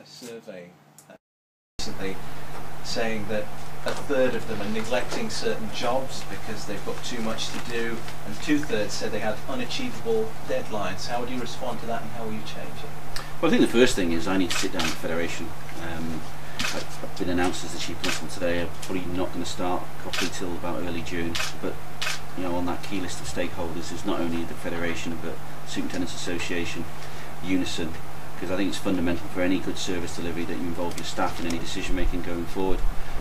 survey recently saying that a third of them are neglecting certain jobs because they've got too much to do, and 2/3 said they had unachievable deadlines. How would you respond to that, and how will you change it? Well, I think the first thing is I need to sit down with the Federation. I've been announced as the Chief Constable today. I'm probably not going to start properly till about early June, but you know, on that key list of stakeholders is not only the Federation but Superintendents Association, Unison, because I think it's fundamental for any good service delivery that you involve your staff in any decision making going forward.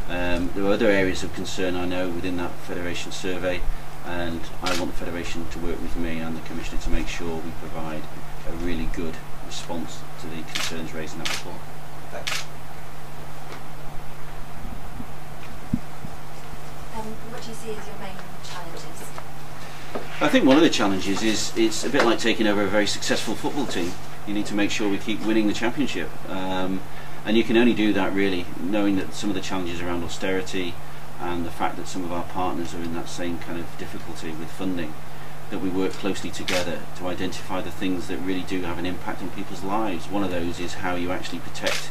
There are other areas of concern I know within that Federation survey, and I want the Federation to work with me and the Commissioner to make sure we provide a really good response to the concerns raised in that report. Thanks. What do you see as your main challenges? I think one of the challenges is it's a bit like taking over a very successful football team. You need to make sure we keep winning the championship, and you can only do that really knowing that some of the challenges around austerity and the fact that some of our partners are in that same kind of difficulty with funding, that we work closely together to identify the things that really do have an impact on people's lives. One of those is how you actually protect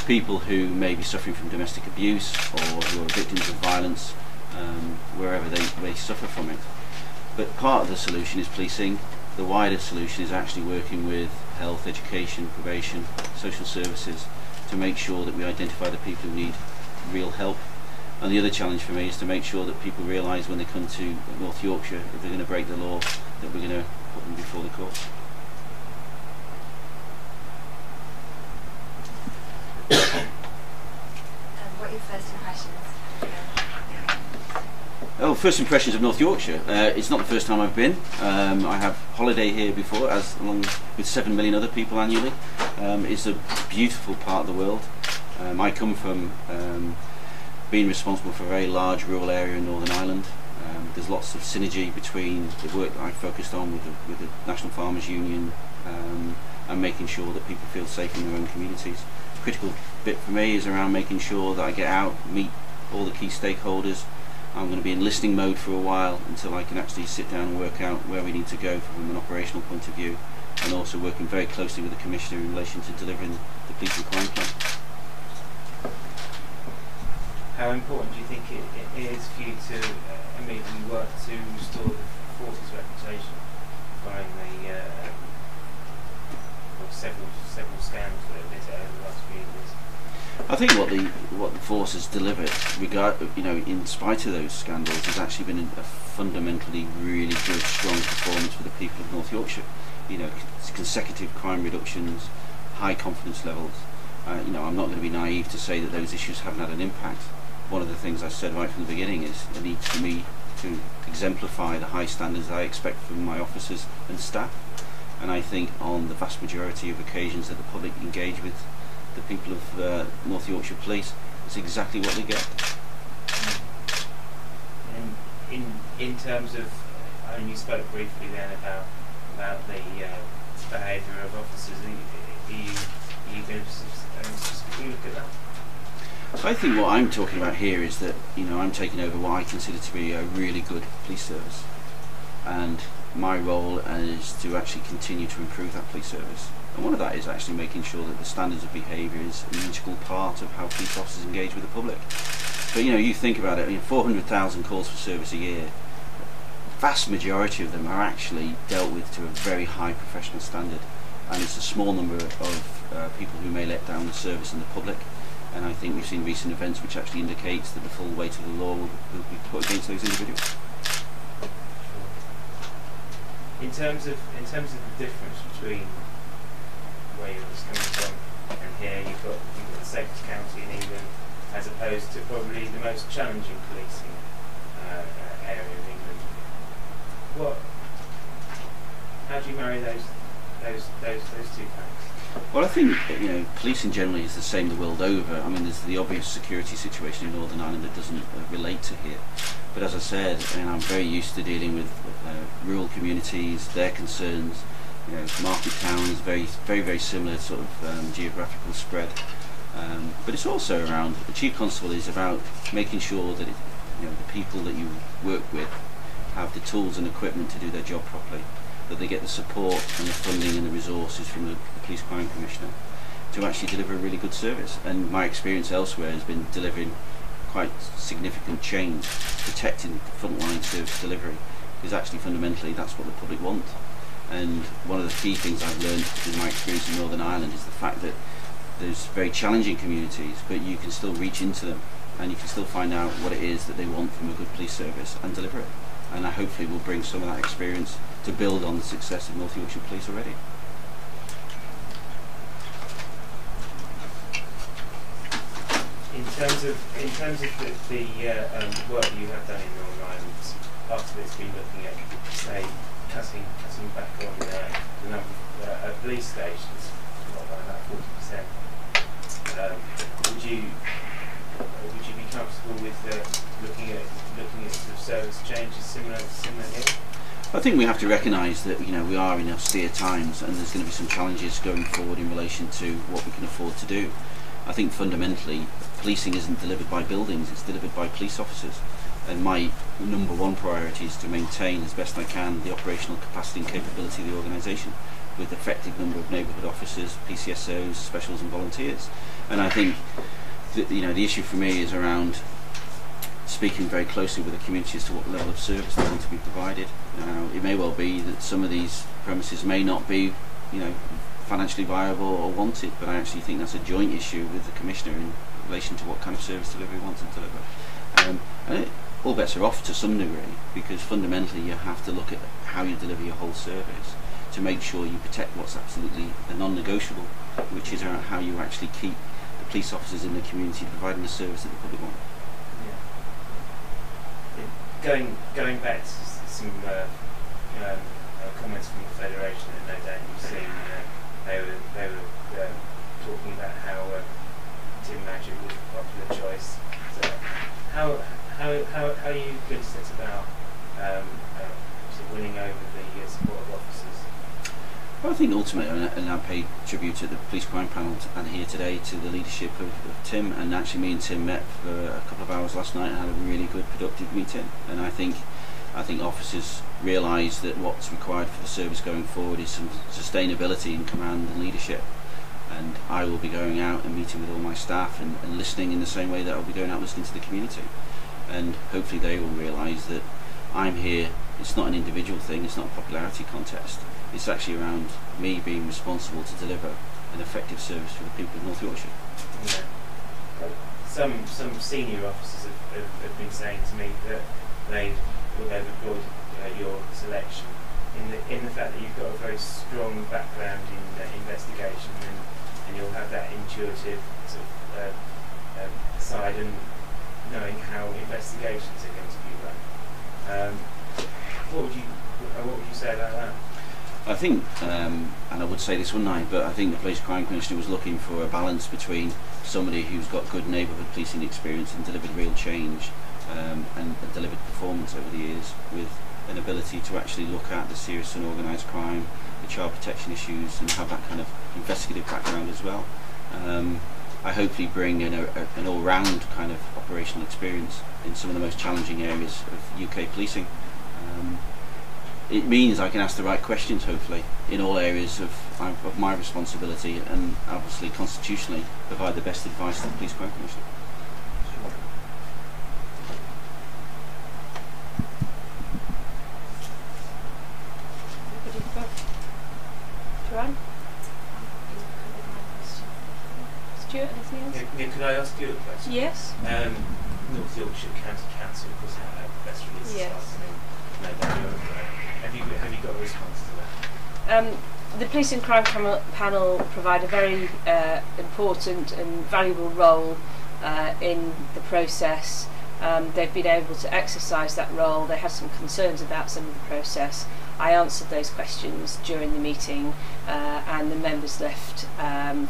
people who may be suffering from domestic abuse or who are victims of violence, wherever they suffer from it. But part of the solution is policing. The wider solution is actually working with health, education, probation, social services to make sure that we identify the people who need real help. And the other challenge for me is to make sure that people realise when they come to North Yorkshire, if they're going to break the law, that we're going to put them before the court. What are your first impressions? Oh, first impressions of North Yorkshire. It's not the first time I've been. I have holiday here before, as along with 7 million other people annually. It's a beautiful part of the world. I come from being responsible for a very large rural area in Northern Ireland. There's lots of synergy between the work that I focused on with the National Farmers Union and making sure that people feel safe in their own communities. The critical bit for me is around making sure that I get out, meet all the key stakeholders. I'm going to be in listening mode for a while until I can actually sit down and work out where we need to go from an operational point of view, and also working very closely with the Commissioner in relation to delivering the police and crime plan. How important do you think it is for you to immediately work to restore the force's reputation following the several scandals that have lit over the last few years? I think what the force has delivered, in spite of those scandals, has actually been a fundamentally really good, strong performance for the people of North Yorkshire. Consecutive crime reductions, high confidence levels. I'm not going to be naive to say that those issues haven't had an impact. One of the things I said right from the beginning is the need for me to exemplify the high standards I expect from my officers and staff. And I think on the vast majority of occasions that the public engage with the people of North Yorkshire Police, it's exactly what they get. And in terms of, you spoke briefly then about the behaviour of officers. Are you going to specifically look at that? I think what I'm talking about here is that I'm taking over what I consider to be a really good police service, and my role is to actually continue to improve that police service. And one of that is actually making sure that the standards of behaviour is an integral part of how police officers engage with the public. But you think about it, 400,000 calls for service a year, the vast majority of them are actually dealt with to a very high professional standard, and it's a small number of people who may let down the service and the public. And I think we've seen recent events which actually indicates that the full weight of the law will be put against those individuals. In terms of the difference between where you're coming from and here, you've got the safest county in England, as opposed to probably the most challenging policing area of England. How do you marry those two facts? Well, I think policing generally is the same the world over. There's the obvious security situation in Northern Ireland that doesn't relate to here. But as I said, I'm very used to dealing with rural communities, their concerns. Market towns, very, very, very similar sort of geographical spread. But it's also around, the Chief Constable is about making sure that the people that you work with have the tools and equipment to do their job properly, that they get the support and the funding and the resources from the Police Crime Commissioner, to actually deliver a really good service. And my experience elsewhere has been delivering quite significant change, protecting the frontline service delivery, because actually fundamentally that's what the public want. And one of the key things I've learned in my experience in Northern Ireland is the fact that there's very challenging communities, but you can still reach into them and you can still find out what it is that they want from a good police service and deliver it. And I hopefully will bring some of that experience to build on the success of North Yorkshire Police already. In terms of the work you have done in Northern Ireland, part of it's been looking at, say, cutting back on the number of police stations, not by about 40%. Would you be comfortable with looking at sort of service changes similar here? I think we have to recognise that we are in austere times, and there's going to be some challenges going forward in relation to what we can afford to do. I think fundamentally policing isn't delivered by buildings, it's delivered by police officers, and my number one priority is to maintain as best I can the operational capacity and capability of the organisation with effective number of neighbourhood officers, PCSOs, specials and volunteers. And I think that, the issue for me is around speaking very closely with the community as to what level of service they want to be provided. Now, it may well be that some of these premises may not be, financially viable or wanted, but I actually think that's a joint issue with the Commissioner in relation to what kind of service delivery we want to deliver. And all bets are off to some degree, because fundamentally you have to look at how you deliver your whole service to make sure you protect what's absolutely a non-negotiable, which is around how you actually keep the police officers in the community providing the service that the public want. Yeah. Going back to some comments from the Federation, and no doubt you've seen they were talking about how Tim Magic was a popular choice. So how are you going to set about winning over the support of officers? Well, I think ultimately, and I pay tribute at the Police Crime Panel and here today to the leadership of Tim, and actually me and Tim met for a couple of hours last night and had a really good productive meeting. And I think officers realise that what's required for the service going forward is some sustainability in command and leadership. And I will be going out and meeting with all my staff and listening in the same way that I'll be going out listening to the community. And hopefully they will realise that I'm here, it's not an individual thing, it's not a popularity contest. It's actually around me being responsible to deliver an effective service for the people of North Yorkshire. Yeah. Some senior officers have been saying to me that they've applauded your selection in the fact that you've got a very strong background in investigation, and you'll have that intuitive sort of side and knowing how investigations are going to be run. What would you say about that? I think, and I would say this one night, but I think the Police Crime Commissioner was looking for a balance between somebody who's got good neighbourhood policing experience and delivered real change and delivered performance over the years, with an ability to actually look at the serious and organised crime, the child protection issues, and have that kind of investigative background as well. I hopefully bring an all-round kind of operational experience in some of the most challenging areas of UK policing. It means I can ask the right questions, hopefully, in all areas of my responsibility, and obviously constitutionally provide the best advice to the Police Crime Commissioner. Joanne? Stuart, anything else? Yeah, could I ask you a question? Yes. North Yorkshire County Council, of course, had a press release this afternoon. No doubt have you got a response to that? The Police and Crime Panel provide a very important and valuable role in the process. They've been able to exercise that role. They had some concerns about some of the process. I answered those questions during the meeting, and the members left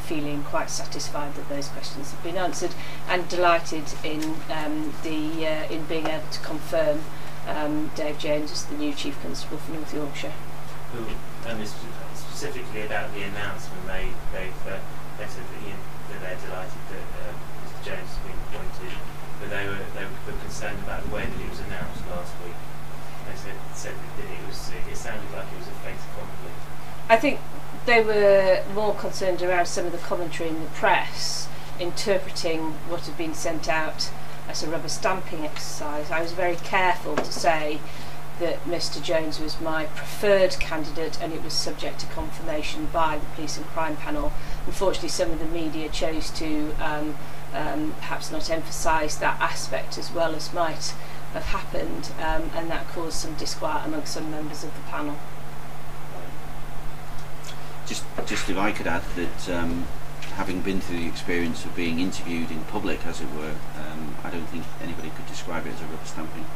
feeling quite satisfied that those questions have been answered, and delighted in being able to confirm Dave Jones as the new Chief Constable for North Yorkshire. Specifically about the announcement, they said that they're delighted that Mr. Jones has been appointed, but they were concerned about the way that it was announced last week. They said that it sounded like it was a fait accompli. I think they were more concerned around some of the commentary in the press, interpreting what had been sent out as a rubber stamping exercise. I was very careful to say that Mr Jones was my preferred candidate and it was subject to confirmation by the Police and Crime Panel. Unfortunately, some of the media chose to perhaps not emphasise that aspect as well as might have happened, and that caused some disquiet amongst some members of the panel. Just if I could add that, having been through the experience of being interviewed in public, as it were, I don't think anybody could describe it as a rubber stamping.